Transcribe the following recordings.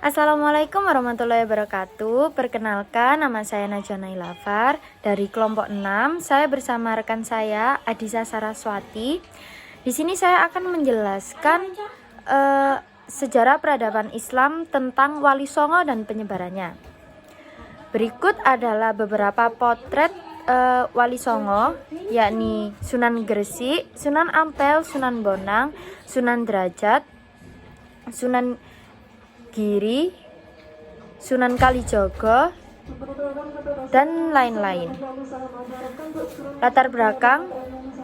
Assalamualaikum warahmatullahi wabarakatuh. Perkenalkan, nama saya Najwa Nailafar dari kelompok 6. Saya bersama rekan saya Adisa Saraswati. Di sini saya akan menjelaskan sejarah peradaban Islam tentang Wali Songo dan penyebarannya. Berikut adalah beberapa potret Wali Songo, yakni Sunan Gresik, Sunan Ampel, Sunan Bonang, Sunan Derajat, Sunan Giri, Sunan Kalijogo, dan lain-lain. Latar belakang,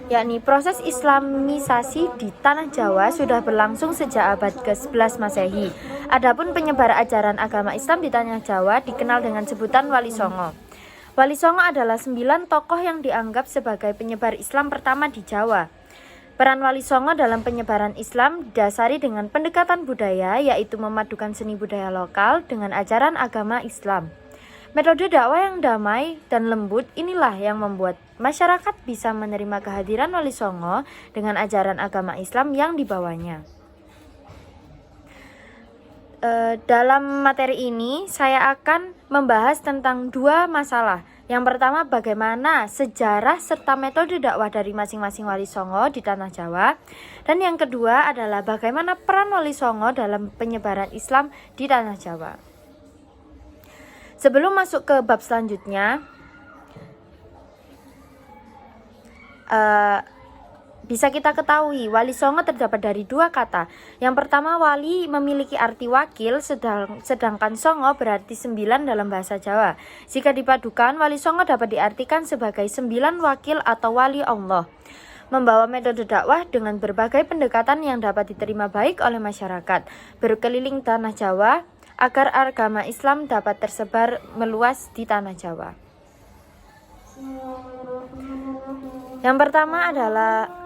yakni proses Islamisasi di Tanah Jawa sudah berlangsung sejak abad ke-11 Masehi. Adapun penyebar ajaran agama Islam di Tanah Jawa dikenal dengan sebutan Wali Songo. Wali Songo adalah 9 tokoh yang dianggap sebagai penyebar Islam pertama di Jawa. Peran Wali Songo dalam penyebaran Islam didasari dengan pendekatan budaya, yaitu memadukan seni budaya lokal dengan ajaran agama Islam. Metode dakwah yang damai dan lembut inilah yang membuat masyarakat bisa menerima kehadiran Wali Songo dengan ajaran agama Islam yang dibawanya. Dalam materi ini saya akan membahas tentang 2 masalah. Yang pertama, bagaimana sejarah serta metode dakwah dari masing-masing Wali Songo di Tanah Jawa. Dan yang kedua adalah bagaimana peran Wali Songo dalam penyebaran Islam di Tanah Jawa. Sebelum masuk ke bab selanjutnya, bisa kita ketahui Wali Songo terdapat dari 2 kata. Yang pertama, wali memiliki arti wakil, sedangkan songo berarti 9 dalam bahasa Jawa. Jika dipadukan, Wali Songo dapat diartikan sebagai 9 wakil atau wali Allah. Membawa metode dakwah dengan berbagai pendekatan yang dapat diterima baik oleh masyarakat. Berkeliling Tanah Jawa agar agama Islam dapat tersebar meluas di Tanah Jawa. Yang pertama adalah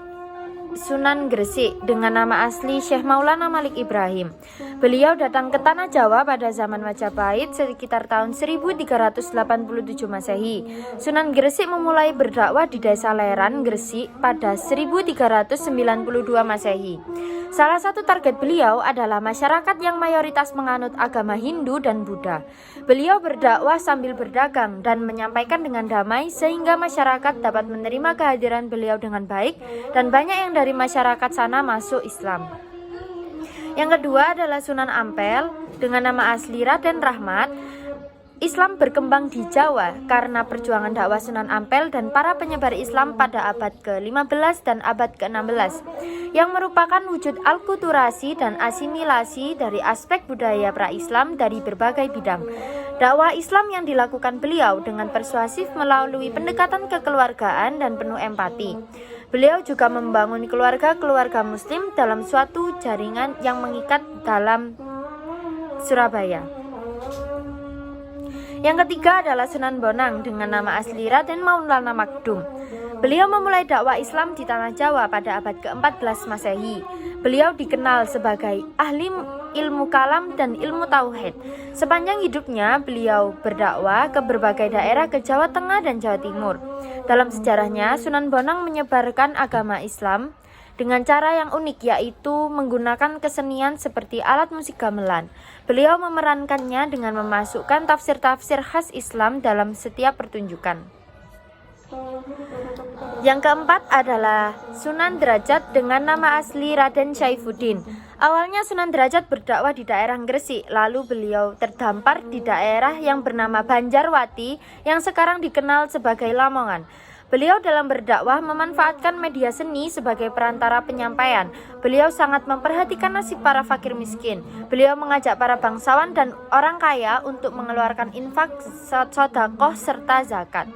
Sunan Gresik dengan nama asli Syekh Maulana Malik Ibrahim. Beliau datang ke Tanah Jawa pada zaman Majapahit sekitar tahun 1387 Masehi. Sunan Gresik memulai berdakwah di Desa Leran, Gresik pada 1392 Masehi. Salah satu target beliau adalah masyarakat yang mayoritas menganut agama Hindu dan Buddha. Beliau berdakwah sambil berdagang dan menyampaikan dengan damai sehingga masyarakat dapat menerima kehadiran beliau dengan baik dan banyak yang dari masyarakat sana masuk Islam. Yang kedua adalah Sunan Ampel dengan nama asli Raden Rahmat. Islam berkembang di Jawa karena perjuangan dakwah Sunan Ampel dan para penyebar Islam pada abad ke-15 dan abad ke-16 yang merupakan wujud alkulturasi dan asimilasi dari aspek budaya pra-Islam dari berbagai bidang. Dakwah Islam yang dilakukan beliau dengan persuasif melalui pendekatan kekeluargaan dan penuh empati. Beliau juga membangun keluarga-keluarga muslim dalam suatu jaringan yang mengikat dalam Surabaya. Yang ketiga adalah Sunan Bonang dengan nama asli Raden Maulana Magdum. Beliau memulai dakwah Islam di Tanah Jawa pada abad ke-14 Masehi. Beliau dikenal sebagai ahli ilmu kalam dan ilmu tauhid. Sepanjang hidupnya beliau berdakwah ke berbagai daerah ke Jawa Tengah dan Jawa Timur. Dalam sejarahnya, Sunan Bonang menyebarkan agama Islam dengan cara yang unik, yaitu menggunakan kesenian seperti alat musik gamelan. Beliau memerankannya dengan memasukkan tafsir-tafsir khas Islam dalam setiap pertunjukan. Yang keempat adalah Sunan Derajat dengan nama asli Raden Syaifuddin. Awalnya Sunan Derajat berdakwah di daerah Gresik, lalu beliau terdampar di daerah yang bernama Banjarwati yang sekarang dikenal sebagai Lamongan. Beliau dalam berdakwah memanfaatkan media seni sebagai perantara penyampaian. Beliau sangat memperhatikan nasib para fakir miskin. Beliau mengajak para bangsawan dan orang kaya untuk mengeluarkan infak, sedekah serta zakat.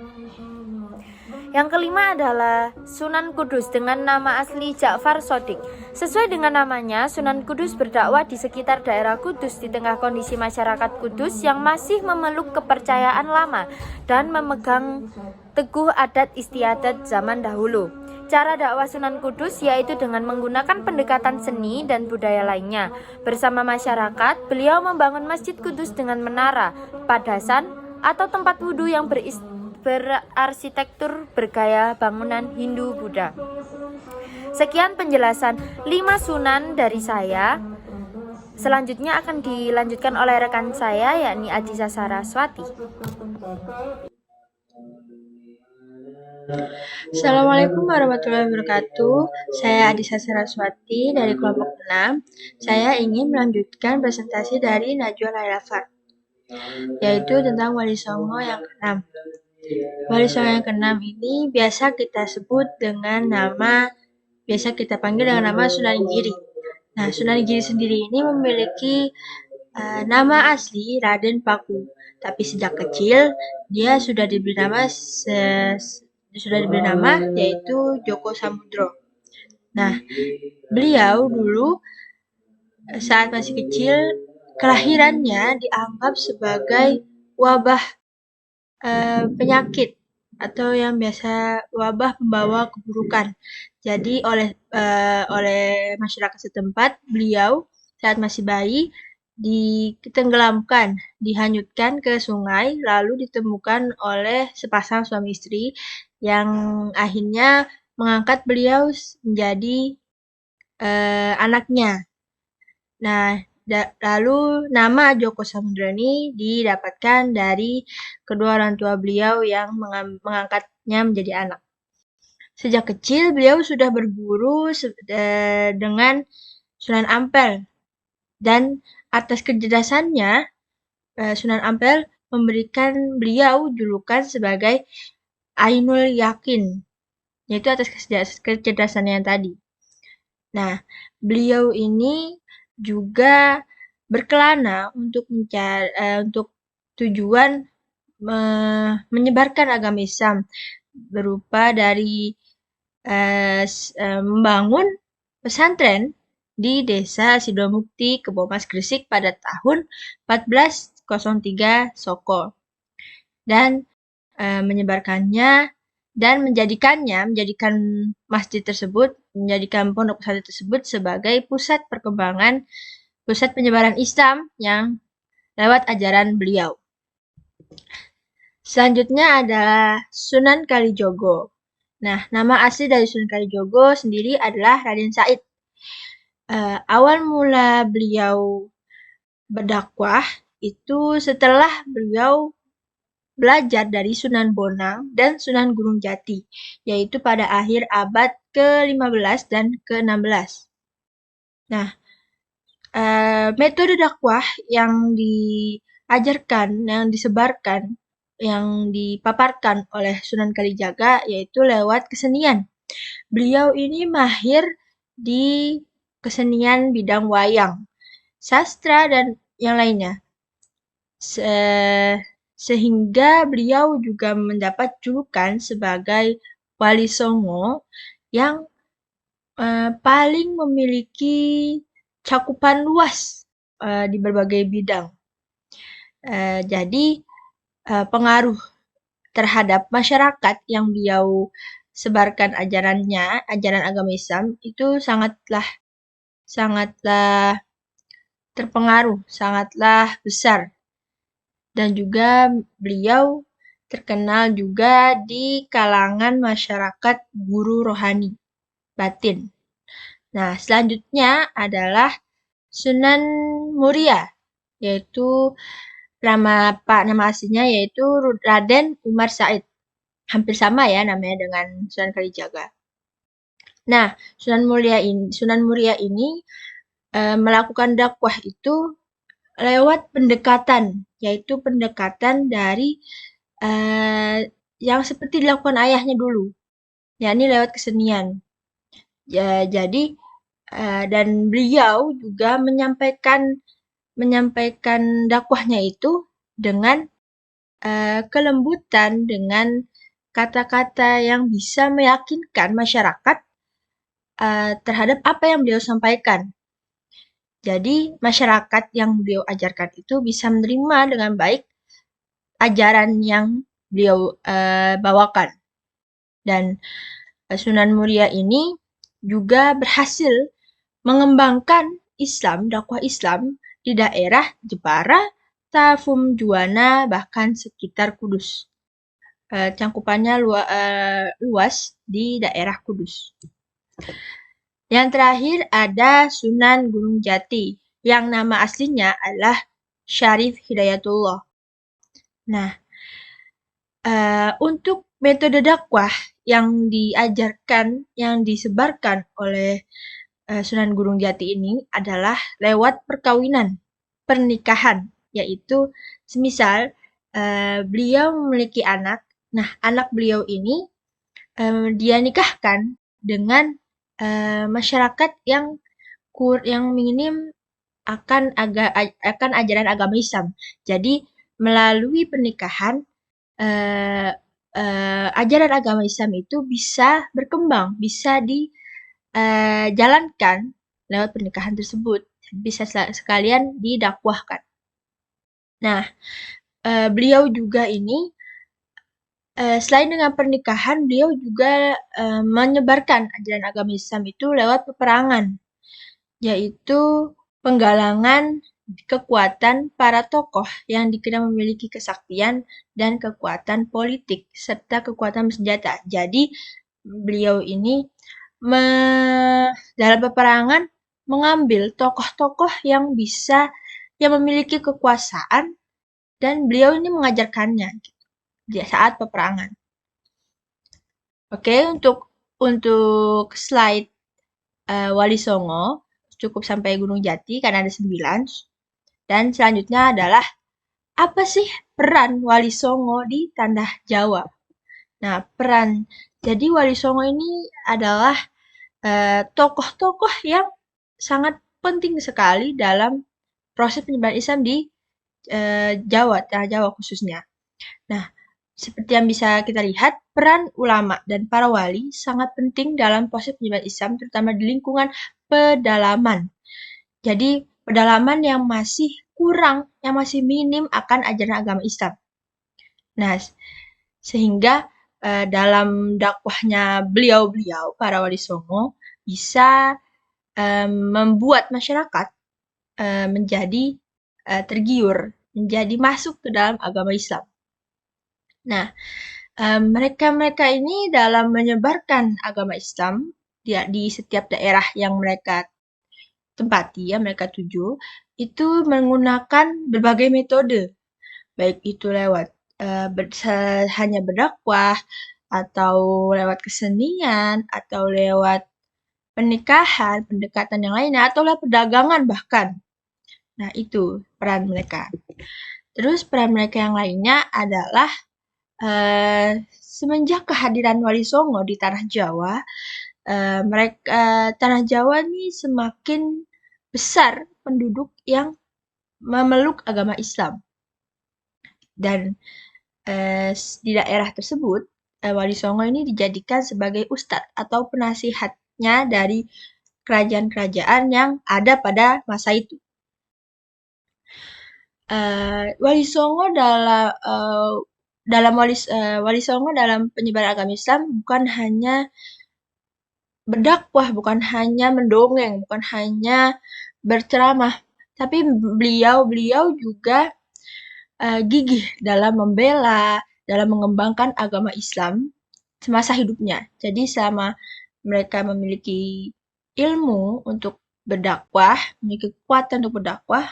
Yang kelima adalah Sunan Kudus dengan nama asli Ja'far Shodiq. Sesuai dengan namanya, Sunan Kudus berdakwah di sekitar daerah Kudus di tengah kondisi masyarakat Kudus yang masih memeluk kepercayaan lama dan memegang teguh adat istiadat zaman dahulu. Cara dakwah Sunan Kudus yaitu dengan menggunakan pendekatan seni dan budaya lainnya. Bersama masyarakat, beliau membangun Masjid Kudus dengan menara, padasan, atau tempat wudhu yang berarsitektur bergaya bangunan Hindu-Buddha. Sekian penjelasan 5 sunan dari saya. Selanjutnya akan dilanjutkan oleh rekan saya, yakni Adisa Saraswati. Assalamualaikum warahmatullahi wabarakatuh. Saya Adisa Saraswati dari kelompok 6. Saya ingin melanjutkan presentasi dari Najwa Lailafar, yaitu tentang Wali Songo yang keenam. Wali Songo yang keenam ini biasa kita panggil dengan nama Sunan Giri. Nah, Sunan Giri sendiri ini memiliki nama asli Raden Paku, tapi sejak kecil dia sudah diberi nama yaitu Joko Samudro. Nah, beliau dulu saat masih kecil kelahirannya dianggap sebagai wabah penyakit atau yang biasa wabah pembawa keburukan. Jadi oleh masyarakat setempat beliau saat masih bayi ditenggelamkan, dihanyutkan ke sungai, lalu ditemukan oleh sepasang suami istri yang akhirnya mengangkat beliau menjadi anaknya. Nah, lalu nama Joko Samudro ini didapatkan dari kedua orang tua beliau yang mengangkatnya menjadi anak. Sejak kecil beliau sudah berguru dengan Sunan Ampel, dan atas kecerdasannya Sunan Ampel memberikan beliau julukan sebagai Ainul Yakin, yaitu atas kecerdasannya yang tadi. Nah, beliau ini juga berkelana untuk tujuan menyebarkan agama Islam berupa dari membangun pesantren di desa Sidomukti, Kebomas, Gresik pada tahun 1403 Soko, dan menyebarkannya dan menjadikan pondok pesantren tersebut sebagai pusat penyebaran Islam yang lewat ajaran beliau. Selanjutnya adalah Sunan Kalijogo. Nah, nama asli dari Sunan Kalijogo sendiri adalah Raden Said. Awal mula beliau berdakwah itu setelah beliau belajar dari Sunan Bonang dan Sunan Gunung Jati, yaitu pada akhir abad ke-15 dan ke-16. Nah, metode dakwah yang diajarkan, yang disebarkan, yang dipaparkan oleh Sunan Kalijaga yaitu lewat kesenian. Beliau ini mahir di kesenian bidang wayang, sastra, dan yang lainnya. Sehingga beliau juga mendapat julukan sebagai Wali Songo yang paling memiliki cakupan luas di berbagai bidang. Jadi pengaruh terhadap masyarakat yang beliau sebarkan ajaran agama Islam itu sangatlah terpengaruh, sangatlah besar. Dan juga beliau terkenal juga di kalangan masyarakat guru rohani batin. Nah, selanjutnya adalah Sunan Muria, yaitu nama aslinya yaitu Raden Umar Said. Hampir sama ya namanya dengan Sunan Kalijaga. Nah, Sunan Muria ini melakukan dakwah itu lewat pendekatan, yaitu pendekatan dari yang seperti dilakukan ayahnya dulu, yakni lewat kesenian. Jadi dan beliau juga menyampaikan dakwahnya itu dengan kelembutan, dengan kata-kata yang bisa meyakinkan masyarakat terhadap apa yang beliau sampaikan. Jadi masyarakat yang beliau ajarkan itu bisa menerima dengan baik ajaran yang beliau bawakan. Dan Sunan Muria ini juga berhasil mengembangkan dakwah Islam di daerah Jepara, Tafum, Juwana, bahkan sekitar Kudus. Cangkupannya luas di daerah Kudus. Yang terakhir ada Sunan Gunung Jati. yang nama aslinya adalah Syarif Hidayatullah. Nah, untuk metode dakwah yang diajarkan, yang disebarkan oleh Sunan Gunung Jati ini adalah lewat perkawinan, pernikahan, yaitu semisal beliau memiliki anak. Nah, anak beliau ini dia nikahkan dengan masyarakat yang minim akan ajaran agama Islam. Jadi melalui pernikahan ajaran agama Islam itu bisa berkembang, bisa dijalankan lewat pernikahan tersebut, bisa sekalian didakwahkan. Nah, beliau juga ini selain dengan pernikahan, beliau juga menyebarkan ajaran agama Islam itu lewat peperangan, yaitu penggalangan kekuatan para tokoh yang dikenal memiliki kesaktian dan kekuatan politik serta kekuatan bersenjata. Jadi beliau ini dalam peperangan mengambil tokoh-tokoh yang memiliki kekuasaan dan beliau ini mengajarkannya di saat peperangan. Oke, untuk slide Wali Songo cukup sampai Gunung Jati karena ada 9. Dan selanjutnya adalah apa sih peran Wali Songo di tanah Jawa? Nah, jadi Wali Songo ini adalah tokoh-tokoh yang sangat penting sekali dalam proses penyebaran Islam di Jawa, tanah Jawa khususnya. Nah, seperti yang bisa kita lihat, peran ulama dan para wali sangat penting dalam proses penyebaran Islam, terutama di lingkungan pedalaman. Jadi, pedalaman yang masih kurang, yang masih minim akan ajaran agama Islam. Nah, sehingga dalam dakwahnya beliau-beliau, para wali songo, bisa membuat masyarakat menjadi tergiur, menjadi masuk ke dalam agama Islam. Nah, mereka-mereka ini dalam menyebarkan agama Islam di setiap daerah yang mereka tempati, ya mereka tuju, itu menggunakan berbagai metode, baik itu lewat hanya berdakwah, atau lewat kesenian, atau lewat pernikahan, pendekatan yang lainnya, atau lewat perdagangan bahkan. Nah, itu peran mereka. Terus peran mereka yang lainnya adalah semenjak kehadiran Wali Songo di tanah Jawa, tanah Jawa ini semakin besar penduduk yang memeluk agama Islam. Dan di daerah tersebut, Wali Songo ini dijadikan sebagai ustadz atau penasihatnya dari kerajaan-kerajaan yang ada pada masa itu. Wali Songo Wali Songo dalam penyebaran agama Islam bukan hanya berdakwah, bukan hanya mendongeng, bukan hanya berceramah, tapi beliau juga gigih dalam membela, dalam mengembangkan agama Islam semasa hidupnya. Jadi selama mereka memiliki ilmu untuk berdakwah, memiliki kekuatan untuk berdakwah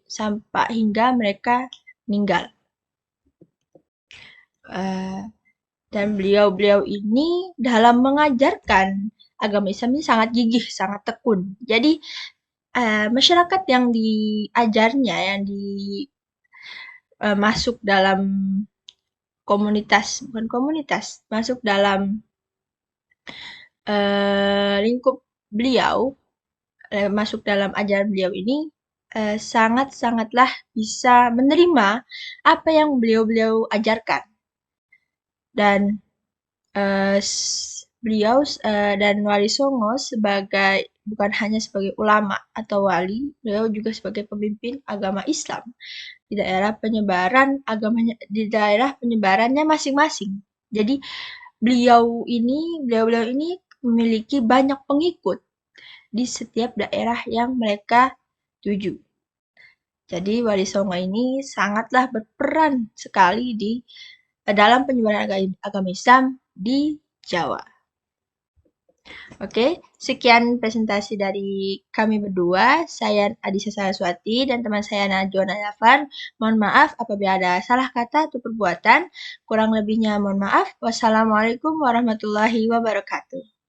sampai hingga mereka meninggal. Dan beliau-beliau ini dalam mengajarkan agama Islam ini sangat gigih, sangat tekun. Jadi masyarakat yang diajarnya, yang masuk dalam masuk dalam lingkup beliau, masuk dalam ajaran beliau ini sangat-sangatlah bisa menerima apa yang beliau-beliau ajarkan. Dan beliau dan Wali Songo bukan hanya sebagai ulama atau wali, beliau juga sebagai pemimpin agama Islam di daerah penyebarannya masing-masing. Jadi beliau ini memiliki banyak pengikut di setiap daerah yang mereka tuju. Jadi Wali Songo ini sangatlah berperan sekali dalam penyebaran agama Islam di Jawa. Oke, sekian presentasi dari kami berdua. Saya Adisa Saraswati dan teman saya Najwa Nayafan. Mohon maaf apabila ada salah kata atau perbuatan. Kurang lebihnya mohon maaf. Wassalamualaikum warahmatullahi wabarakatuh.